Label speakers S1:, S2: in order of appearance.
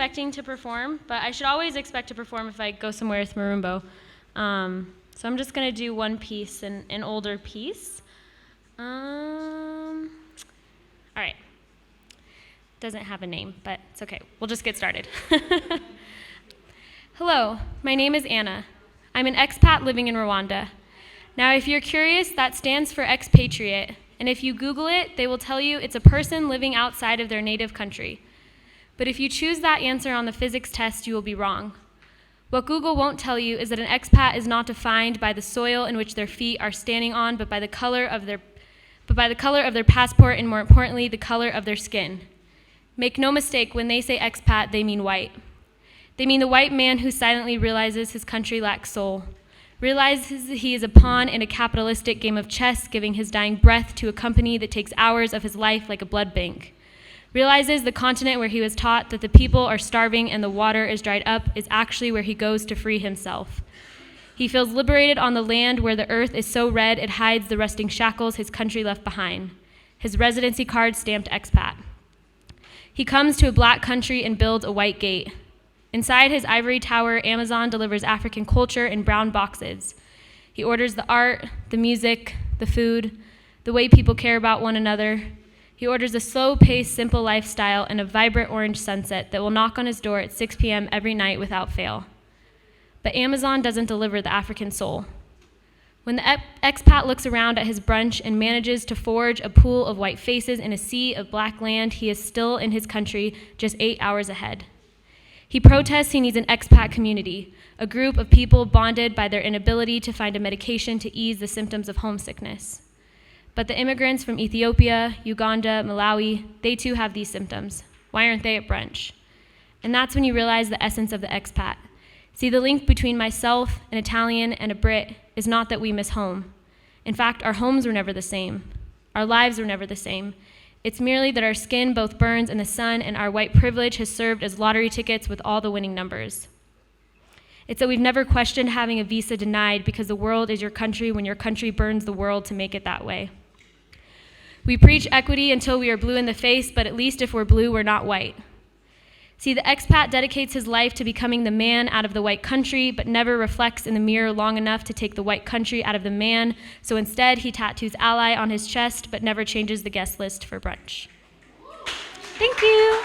S1: expecting to perform, but I should always expect to perform if I go somewhere with Marumbo. So I'm just going to do one piece, an older piece. All right. Doesn't have a name, but it's okay. We'll just get started. Hello, my name is Anna. I'm an expat living in Rwanda. Now, if you're curious, that stands for expatriate, and if you Google it, they will tell you it's a person living outside of their native country. But if you choose that answer on the physics test, you will be wrong. What Google won't tell you is that an expat is not defined by the soil in which their feet are standing on, but by the color of their passport, and more importantly, the color of their skin. Make no mistake, when they say expat, they mean white. They mean the white man who silently realizes his country lacks soul, realizes he is a pawn in a capitalistic game of chess, giving his dying breath to a company that takes hours of his life like a blood bank, realizes the continent where he was taught that the people are starving and the water is dried up is actually where he goes to free himself. He feels liberated on the land where the earth is so red it hides the rusting shackles his country left behind, his residency card stamped expat. He comes to a black country and builds a white gate. Inside his ivory tower, Amazon delivers African culture in brown boxes. He orders the art, the music, the food, the way people care about one another. He orders a slow-paced, simple lifestyle and a vibrant orange sunset that will knock on his door at 6 p.m. every night without fail. But Amazon doesn't deliver the African soul. When the expat looks around at his brunch and manages to forge a pool of white faces in a sea of black land, he is still in his country, just 8 hours ahead. He protests he needs an expat community, a group of people bonded by their inability to find a medication to ease the symptoms of homesickness. But the immigrants from Ethiopia, Uganda, Malawi, they too have these symptoms. Why aren't they at brunch? And that's when you realize the essence of the expat. See, the link between myself, an Italian, and a Brit is not that we miss home. In fact, our homes were never the same. Our lives were never the same. It's merely that our skin both burns in the sun and our white privilege has served as lottery tickets with all the winning numbers. It's that we've never questioned having a visa denied because the world is your country when your country burns the world to make it that way. We preach equity until we are blue in the face, but at least if we're blue, we're not white. See, the expat dedicates his life to becoming the man out of the white country, but never reflects in the mirror long enough to take the white country out of the man, so instead he tattoos ally on his chest, but never changes the guest list for brunch. Thank you.